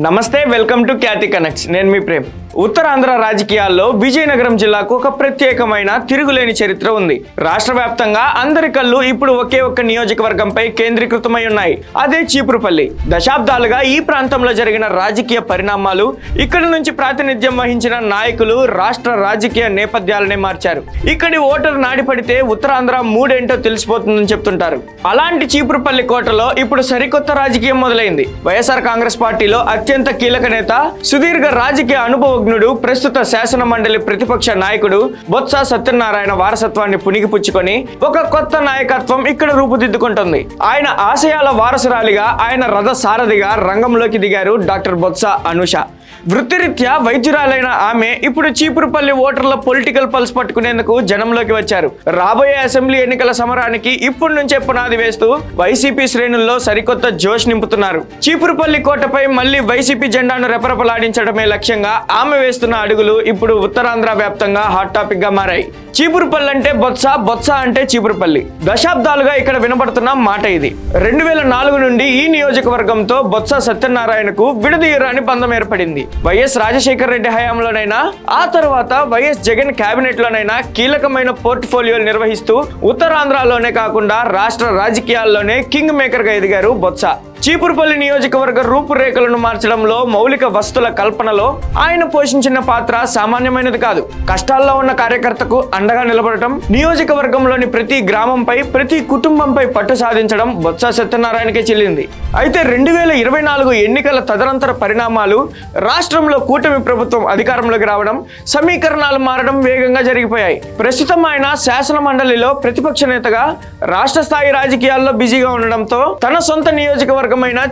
నమస్తే, welcome to Khyati connects. నేను మీ ప్రేమ్. ఉత్తరాంధ్ర రాజకీయాల్లో విజయనగరం జిల్లాకు ఒక ప్రత్యేకమైన తిరుగులేని చరిత్ర ఉంది. రాష్ట్ర వ్యాప్తంగా అందరి కళ్ళు ఇప్పుడు ఒకే ఒక్క నియోజకవర్గంపై కేంద్రీకృతమై ఉన్నాయి. అదే చీపురుపల్లి. దశాబ్దాలుగా ఈ ప్రాంతంలో జరిగిన రాజకీయ పరిణామాలు, ఇక్కడి నుంచి ప్రాతినిధ్యం వహించిన నాయకులు రాష్ట్ర రాజకీయ నేపథ్యాలనే మార్చారు. ఇక్కడి ఓటర్ నాడి పడితే ఉత్తరాంధ్ర మూడేంటో తెలిసిపోతుందని చెప్తుంటారు. అలాంటి చీపురుపల్లి కోటలో ఇప్పుడు సరికొత్త రాజకీయం మొదలైంది. వైఎస్ఆర్ కాంగ్రెస్ పార్టీలో అత్యంత కీలక నేత, సుదీర్ఘ రాజకీయ అనుభవజ్ఞుడు, ప్రస్తుత శాసన మండలి ప్రతిపక్ష నాయకుడు బొత్స సత్యనారాయణ వారసత్వాన్ని పుణికిపుచ్చుకొని ఒక కొత్త నాయకత్వం ఇక్కడ రూపుదిద్దుకుంటుంది. ఆయన ఆశయాల వారసురాలిగా, ఆయన రథ సారథిగా రంగంలోకి దిగారు డాక్టర్ బొత్స అనూష. వృత్తిరీత్యా వైద్యురాలైన ఆమె ఇప్పుడు చీపురుపల్లి ఓటర్ల పొలిటికల్ పల్స్ పట్టుకునేందుకు జనంలోకి వచ్చారు. రాబోయే అసెంబ్లీ ఎన్నికల సమరానికి ఇప్పటి నుంచే పునాది వేస్తూ వైసీపీ శ్రేణుల్లో సరికొత్త జోష్ నింపుతున్నారు. చీపురుపల్లి కోటపై మళ్లీ వైసీపీ జెండాను రెపరెపలాడించడమే లక్ష్యంగా ఆమె వేస్తున్న అడుగులు ఇప్పుడు ఉత్తరాంధ్ర వ్యాప్తంగా హాట్ టాపిక్ గా మారాయి. చీపురుపల్లి అంటే బొత్స, బొత్స అంటే చీపురుపల్లి. దశాబ్దాలుగా ఇక్కడ వినబడుతున్న మాట ఇది. 2004 నుండి ఈ నియోజకవర్గంతో బొత్స సత్యనారాయణకు విడదీయరాని బంధం ఏర్పడింది. వైఎస్ రాజశేఖర రెడ్డి హయాంలోనైనా, ఆ తర్వాత వైఎస్ జగన్ కేబినెట్ లోనైనా కీలకమైన పోర్ట్ఫోలియోలు నిర్వహిస్తూ ఉత్తరాంధ్రలోనే కాకుండా రాష్ట్ర రాజకీయాల్లోనే కింగ్ మేకర్ గా ఎదిగారు బొత్స. చీపురుపల్లి నియోజకవర్గ రూపురేఖలను మార్చడంలో, మౌలిక వస్తుల కల్పనలో ఆయన పోషించిన పాత్ర సామాన్యమైనది కాదు. కష్టాల్లో ఉన్న కార్యకర్తకు అండగా నిలబడటం, నియోజకవర్గంలోని ప్రతి గ్రామంపై, ప్రతి కుటుంబంపై పట్టు సాధించడం బొత్స సత్యనారాయణకే చెల్లింది. అయితే 2024 ఎన్నికల తదనంతర పరిణామాలు, రాష్ట్రంలో కూటమి ప్రభుత్వం అధికారంలోకి రావడం, సమీకరణాలు మారడం వేగంగా జరిగిపోయాయి. ప్రస్తుతం ఆయన శాసన మండలిలో ప్రతిపక్ష నేతగా రాష్ట్ర స్థాయి రాజకీయాల్లో బిజీగా ఉండడంతో తన సొంత నియోజకవర్గమైన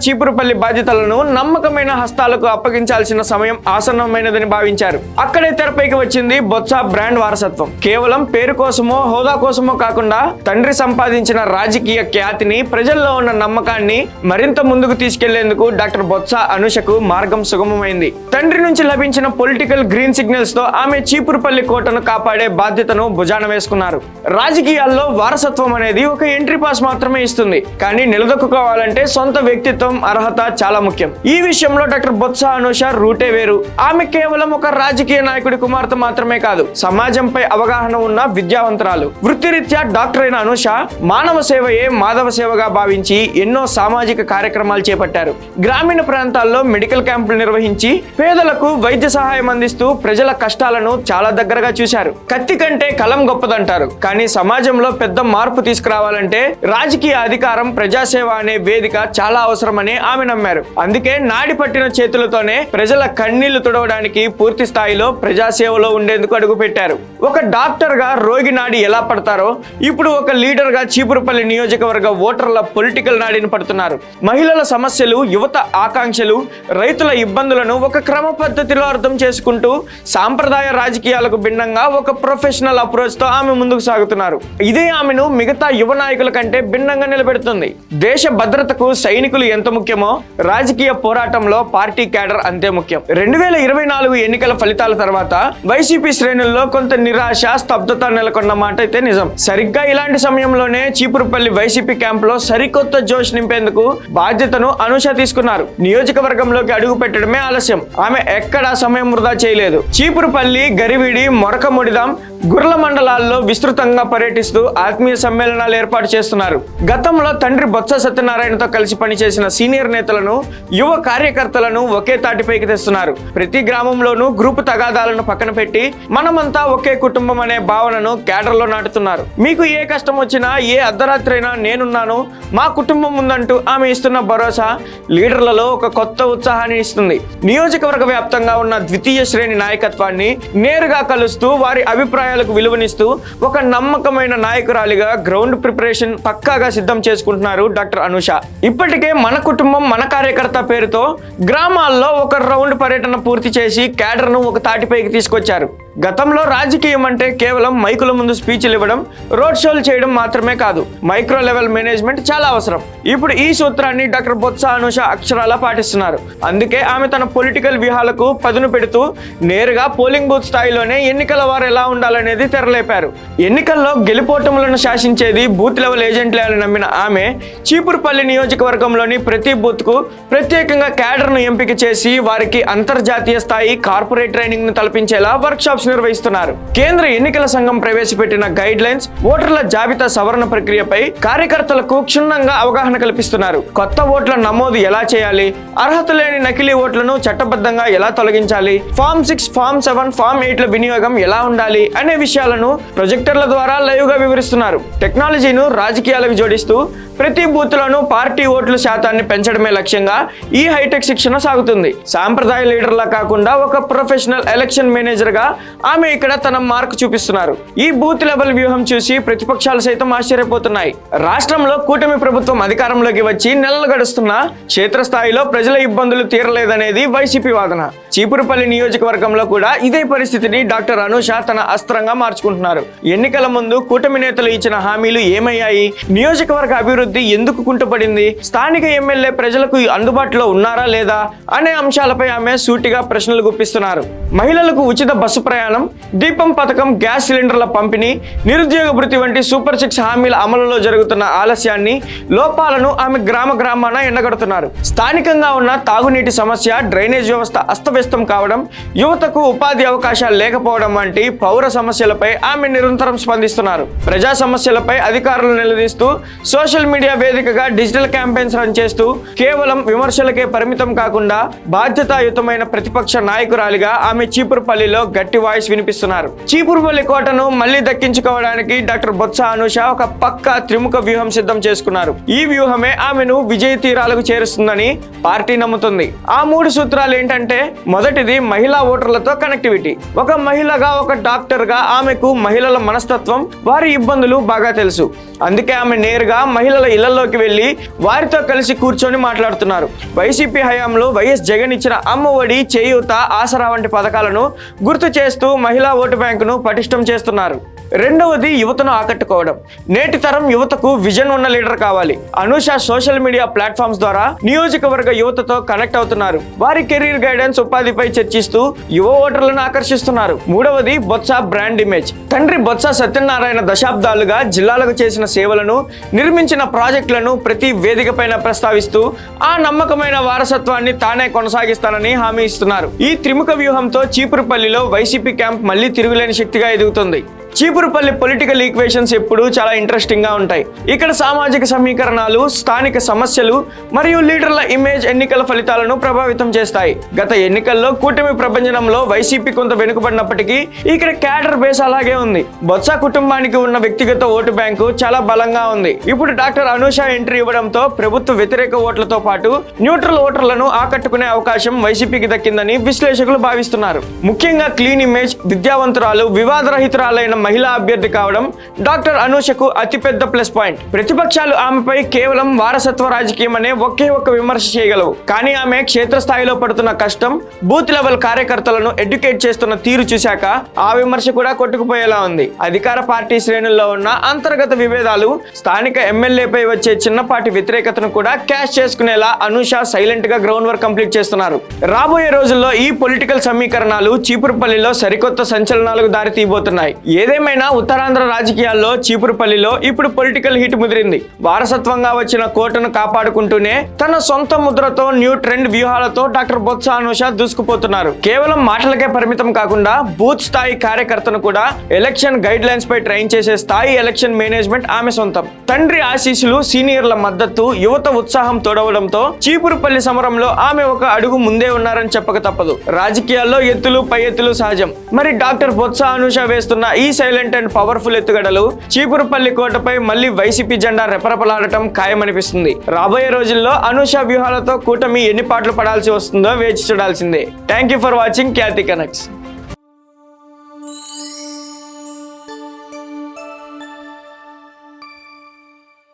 చీపురుపల్లి బాధ్యతలను నమ్మకమైన హస్తాలకు అప్పగించాల్సిన సమయం ఆసన్నమైనదని భావించారు. అక్కడే తెరపైకి వచ్చింది బొత్స బ్రాండ్ వారసత్వం. కేవలం పేరు కోసమో, హోదా కోసమో కాకుండా తండ్రి సంపాదించిన రాజకీయ ఖ్యాతిని, ప్రజల్లో ఉన్న నమ్మకాన్ని మరింత ముందుకు తీసుకెళ్లేందుకు డాక్టర్ బొత్స అనూషకు మార్గం సుగమమైంది. తండ్రి నుంచి లభించిన పొలిటికల్ గ్రీన్ సిగ్నల్స్ తో ఆమె చీపురుపల్లి కోటను కాపాడే బాధ్యతను భుజాన వేసుకున్నారు. రాజకీయాల్లో వారసత్వం అనేది ఒక ఎంట్రీ పాస్ మాత్రమే ఇస్తుంది, కానీ నిలదొక్కుకోవాలంటే సొంత వ్యక్తిత్వం, అర్హత చాలా ముఖ్యం. ఈ విషయంలో డాక్టర్ బొత్స అనూష రూటే వేరు. ఆమె కేవలం ఒక రాజకీయ నాయకుడి కుమార్తె మాత్రమే కాదు, సమాజంపై అవగాహన ఉన్న విద్యావంతురాలు. వృత్తిరీత్యా డాక్టర్ అయిన అనూష మానవ సేవయే మాధవ సేవగా భావించి ఎన్నో సామాజిక కార్యక్రమాలు చేపట్టారు. గ్రామీణ ప్రాంతాల్లో మెడికల్ క్యాంపులు నిర్వహించి పేదలకు వైద్య సహాయం అందిస్తూ ప్రజల కష్టాలను చాలా దగ్గరగా చూశారు. కత్తి కంటే కలం గొప్పదంటారు, కానీ సమాజంలో పెద్ద మార్పు తీసుకురావాలంటే రాజకీయ అధికారం, ప్రజాసేవ అనే వేదిక చాలా అవసరమని ఆమె నమ్మారు. అందుకే నాడి పట్టిన చేతులతోనే ప్రజల కన్నీళ్లు తుడవడానికి పూర్తి స్థాయిలో ప్రజాసేవలో ఉండేందుకు అడుగు పెట్టారు. ఒక డాక్టర్ గా రోగి నాడి ఎలా పడతారో, ఇప్పుడు ఒక లీడర్ గా చీపురుపల్లి నియోజకవర్గ ఓటర్ల పొలిటికల్ నాడిని పడుతున్నారు. మహిళల సమస్యలు, యువత ఆకాంక్షలు, రైతుల ఇబ్బందులను ఒక క్రమ పద్ధతిలో అర్థం చేసుకుంటూ సాంప్రదాయ రాజకీయాలకు భిన్నంగా ఒక ప్రొఫెషనల్ అప్రోచ్ తో ఆమె ముందుకు సాగుతున్నారు. ఇదే ఆమెను మిగతా యువ నాయకుల కంటే భిన్నంగా నిలబెడుతుంది. దేశ భద్రతకు సైనికులు ఎంత ముఖ్యమో, రాజకీయ పోరాటంలో పార్టీ క్యాడర్ అంతే ముఖ్యం. 2024 ఎన్నికల ఫలితాల తర్వాత వైసీపీ శ్రేణుల్లో కొంత నిరాశ, స్తబ్దత నెలకొన్న మాట అయితే నిజం. సరిగ్గా ఇలాంటి సమయంలోనే చీపురుపల్లి వైసీపీ క్యాంప్ లో సరికొత్త జోష్ నింపేందుకు బాధ్యతను అనూష తీసుకున్నారు. నియోజకవర్గంలోకి అడుగు పెట్టడమే ఆలస్యం. ఆమె ఎక్కడా సమయం వృధా చేయలేదు. చీపురుపల్లి, గరివిడి, మొరకముడిదాం, గుర్ల మండలాల్లో విస్తృతంగా పర్యటిస్తూ ఆత్మీయ సమ్మేళనాలు ఏర్పాటు చేస్తున్నారు. గతంలో తండ్రి బొత్స సత్యనారాయణతో కలిసి పనిచేసిన సీనియర్ నేతలను, యువ కార్యకర్తలను ఒకే తాటిపైకి తెస్తున్నారు. ప్రతి గ్రామంలోనూ గ్రూపు తగాదాలను పక్కన పెట్టి మనమంతా ఒకే కుటుంబం అనే భావనను క్యాడర్లో నాటుతున్నారు. మీకు ఏ కష్టం వచ్చినా, ఏ అర్ధరాత్రి అయినా నేనున్నాను, మా కుటుంబం ఉందంటూ ఆమె ఇస్తున్న భరోసా లీడర్లలో ఒక కొత్త ఉత్సాహాన్ని ఇస్తుంది. నియోజకవర్గ వ్యాప్తంగా ఉన్న ద్వితీయ శ్రేణి నాయకత్వాన్ని నేరుగా కలుస్తూ వారి అభిప్రాయాలకు విలువనిస్తూ ఒక నమ్మకమైన నాయకురాలిగా గ్రౌండ్ ప్రిపరేషన్ పక్కాగా సిద్ధం చేసుకుంటున్నారు డాక్టర్ అనూష. ఇప్పటికే మన కుటుంబం మన కార్యకర్త పేరుతో గ్రామాల్లో ఒక రౌండ్ పర్యటన పూర్తి చేసి క్యాడర్ను ఒక తాటిపైకి తీసుకొచ్చారు. గతంలో రాజకీయం అంటే కేవలం మైకుల ముందు స్పీచ్లు ఇవ్వడం, రోడ్ షోలు చేయడం మాత్రమే కాదు, మైక్రో లెవెల్ మేనేజ్మెంట్ చాలా అవసరం. ఇప్పుడు ఈ సూత్రాన్ని డాక్టర్ బొత్స అనూష అక్షరాలా పాటిస్తున్నారు. అందుకే ఆమె తన పొలిటికల్ వ్యూహాలకు పదును పెడుతూ నేరుగా పోలింగ్ బూత్ స్థాయిలోనే ఎన్నికల వారు ఎలా ఉండాలనేది తెరలేపారు. ఎన్నికల్లో గెలుపోటములను శాసించేది బూత్ లెవెల్ ఏజెంట్లే అని నమ్మిన ఆమె చీపురుపల్లి నియోజకవర్గంలోని ప్రతి బూత్ కు ప్రత్యేకంగా క్యాడర్ను ఎంపిక చేసి వారికి అంతర్జాతీయ స్థాయి కార్పొరేట్ ట్రైనింగ్ ను తలపించేలా వర్క్ షాప్స్ నిర్వహిస్తున్నారు. కేంద్ర ఎన్నికల సంఘం ప్రవేశపెట్టిన గైడ్ లైన్స్, ఓటర్ల జాబితా సవరణ ప్రక్రియపై కార్యకర్తలకు క్షుణ్ణంగా అవగాహన కల్పిస్తున్నారు. కొత్త ఓట్ల నమోదు ఎలా చేయాలి, అర్హత లేని నకిలీ ఓట్లను చట్టబద్ధంగా ఎలా తొలగించాలి, ఫామ్ 6, ఫామ్ 7, ఫామ్ 8ల వినియోగం ఎలా ఉండాలి అనే విషయాలను ప్రొజెక్టర్ల ద్వారా లైవ్ గా వివరిస్తున్నారు. టెక్నాలజీను రాజకీయాలకు జోడిస్తూ ప్రతి బూత్ లోనూ పార్టీ ఓట్ల శాతాన్ని పెంచడమే లక్ష్యంగా ఈ హైటెక్ శిక్షణ సాగుతుంది. సాంప్రదాయ లీడర్లా కాకుండా ఒక ప్రొఫెషనల్ ఎలక్షన్ మేనేజర్ గా ఆమె ఇక్కడ తన మార్క్ చూపిస్తున్నారు. ఈ బూత్ లెవెల్ వ్యూహం చూసి ప్రతిపక్షాలు సైతం ఆశ్చర్యపోతున్నాయి. రాష్ట్రంలో కూటమి ప్రభుత్వం అధికారంలోకి వచ్చి నెలలు గడుస్తున్నా క్షేత్రస్థాయిలో ప్రజల ఇబ్బందులు తీరలేదనేది వైసీపీ వాదన. చీపురుపల్లి నియోజకవర్గంలో కూడా ఇదే పరిస్థితిని డాక్టర్ అనూష తన అస్త్రంగా మార్చుకుంటున్నారు. ఎన్నికల ముందు కూటమి నేతలు ఇచ్చిన హామీలు ఏమయ్యాయి, నియోజకవర్గ అభివృద్ధి ఎందుకు కుంటుపడింది, స్థానిక ఎమ్మెల్యే ప్రజలకు అందుబాటులో ఉన్నారా లేదా అనే అంశాలపై ఆమె సూటిగా ప్రశ్నలు గుప్పిస్తున్నారు. మహిళలకు ఉచిత బస్సు ప్రయాణం, దీపం పథకం, గ్యాస్ సిలిండర్ల పంపిణీ, నిరుద్యోగ భృతి వంటి సూపర్ 6 హామీల అమలులో జరుగుతున్న ఆలస్యాన్ని, లోపాలను ఆమె గ్రామాన ఎండగడుతున్నారు. స్థానికంగా ఉన్న తాగునీటి సమస్య, డ్రైనేజ్ వ్యవస్థ అస్తవ్యస్తం కావడం, యువతకు ఉపాధి అవకాశాలు లేకపోవడం వంటి పౌర సమస్యలపై ఆమె నిరంతరం స్పందిస్తున్నారు. ప్రజా సమస్యలపై అధికారులు నిలదీస్తూ సోషల్ మీడియా వేదికగా డిజిటల్ క్యాంపెయిన్స్ రన్ చేస్తూ కేవలం విమర్శలకే పరిమితం కాకుండా బాధ్యతాయుతమైన ప్రతిపక్ష నాయకురాలిగా ఆమె చీపురుపల్లిలో గట్టి వాయిస్ వినిపిస్తున్నారు. చీపురుపల్లి కోటను మళ్లీ దక్కించుకోవడానికి డాక్టర్ బొత్స అనూష ఒక పక్క త్రిముఖ వ్యూహం సిద్ధం చేసుకున్నారు. ఈ వ్యూహమే ఆమెను విజయ తీరాలకు చేరుస్తుందని పార్టీ నమ్ముతుంది. ఆ 3 సూత్రాలు ఏంటంటే, మొదటిది మహిళా ఓటర్లతో కనెక్టివిటీ. ఒక మహిళగా, ఒక డాక్టర్ గా ఆమెకు మహిళల మనస్తత్వం, వారి ఇబ్బందులు బాగా తెలుసు. అందుకే ఆమె నేరుగా మహిళల ఇళ్లలోకి వెళ్లి వారితో కలిసి కూర్చొని మాట్లాడుతున్నారు. వైసీపీ హయాంలో వైఎస్ జగన్ ఇచ్చిన అమ్మఒడి, చేయూత, ఆసరా వంటి పథకాలను గుర్తు చేస్తూ మహిళా ఓటు బ్యాంకును పటిష్టం చేస్తున్నారు. రెండవది యువతను ఆకట్టుకోవడం. నేటి తరం యువతకు విజన్ ఉన్న లీడర్ కావాలి. అనూష సోషల్ మీడియా ప్లాట్ఫామ్స్ ద్వారా నియోజకవర్గ యువతతో కనెక్ట్ అవుతున్నారు. వారి కెరీర్ గైడెన్స్, ఉపాధిపై చర్చిస్తూ యువ ఓటర్లను ఆకర్షిస్తున్నారు. మూడవది బొత్స బ్రాండ్ ఇమేజ్. తండ్రి బొత్స సత్యనారాయణ దశాబ్దాలుగా జిల్లాలకు చేసిన సేవలను, నిర్మించిన ప్రాజెక్టులను ప్రతి వేదిక పైన ప్రస్తావిస్తూ ఆ నమ్మకమైన వారసత్వాన్ని తానే కొనసాగిస్తానని హామీ ఇస్తున్నారు. ఈ త్రిముఖ వ్యూహంతో చీపురుపల్లిలో వైసీపీ క్యాంప్ మళ్లీ తిరుగులేని శక్తిగా ఎదుగుతుంది. చీపురుపల్లి పొలిటికల్ ఈక్వేషన్స్ ఎప్పుడూ చాలా ఇంట్రెస్టింగ్ గా ఉంటాయి. ఇక్కడ సామాజిక సమీకరణాలు, స్థానిక సమస్యలు మరియు లీడర్ల ఇమేజ్ ఎన్నికల ఫలితాలను ప్రభావితం చేస్తాయి. గత ఎన్నికల్లో కూటమి ప్రభంజనంలో వైసీపీ కొంత వెనుకబడినప్పటికీ ఇక్కడ క్యాడర్ బేస్ అలాగే ఉంది. బొత్స కుటుంబానికి ఉన్న వ్యక్తిగత ఓటు బ్యాంకు చాలా బలంగా ఉంది. ఇప్పుడు డాక్టర్ అనూష ఎంట్రీ ఇవ్వడంతో ప్రభుత్వ వ్యతిరేక ఓట్లతో పాటు న్యూట్రల్ ఓటర్లను ఆకట్టుకునే అవకాశం వైసీపీకి దక్కిందని విశ్లేషకులు భావిస్తున్నారు. ముఖ్యంగా క్లీన్ ఇమేజ్, విద్యావంతురాలు, వివాదరహితురాలైన మహిళా అభ్యర్థి కావడం డాక్టర్ అనూషకు అతిపెద్ద ప్లస్ పాయింట్. ప్రతిపక్షాలు ఆమెపై కేవలం వారసత్వ రాజకీయం అనే ఒకే ఒక్క విమర్శ చేయగలవు. కానీ ఆమె క్షేత్రస్థాయిలో పడుతున్న కష్టం, బూత్ లెవెల్ కార్యకర్తలను ఎడ్యుకేట్ చేస్తున్న తీరు చూశాక ఆ విమర్శ కూడా కొట్టుకుపోయేలా ఉంది. అధికార పార్టీ శ్రేణుల్లో ఉన్న అంతర్గత విభేదాలు, స్థానిక ఎమ్మెల్యేపై వచ్చే చిన్నపాటి వ్యతిరేకతను కూడా క్యాష్ చేసుకునేలా అనూష సైలెంట్ గా గ్రౌండ్ వర్క్ కంప్లీట్ చేస్తున్నారు. రాబోయే రోజుల్లో ఈ పొలిటికల్ సమీకరణాలు చీపురుపల్లిలో సరికొత్త సంచలనాలకు దారి తీయబోతున్నాయి. ఏదేమైనా ఉత్తరాంధ్ర రాజకీయాల్లో చీపురుపల్లిలో ఇప్పుడు పొలిటికల్ హీట్ ముదిరింది. వారసత్వంగా వచ్చిన కోటను కాపాడుకుంటూనే తన సొంత ముద్రతో న్యూ ట్రెండ్ వ్యూహాలతో డాక్టర్ బొత్స అనూష దూసుకుపోతున్నారు. కేవలం మాటలకే పరిమితం కాకుండా బూత్ స్థాయి కార్యకర్తను కూడా ఎలక్షన్ గైడ్ లైన్స్ పై ట్రైన్ చేసే స్థాయి ఎలక్షన్ మేనేజ్మెంట్ ఆమె సొంతం. తండ్రి ఆశీస్సులు, సీనియర్ల మద్దతు, యువత ఉత్సాహం తోడవడంతో చీపురుపల్లి సమరంలో ఆమె ఒక అడుగు ముందే ఉన్నారని చెప్పక తప్పదు. రాజకీయాల్లో ఎత్తులు పై ఎత్తులు సహజం. మరి డాక్టర్ బొత్స అనూష వేస్తున్న ఈ సైలెంట్ అండ్ పవర్ఫుల్ ఎత్తుగడలు చీపురుపల్లి కోటపై మళ్లీ వైసీపీ జెండా రెపరెపలాడటం ఖాయమనిపిస్తుంది. రాబోయే రోజుల్లో అనూష వ్యూహాలతో కూటమి ఎన్ని పాటలు పడాల్సి వస్తుందో వేచి చూడాల్సిందే. Thank you for watching Khyati connects.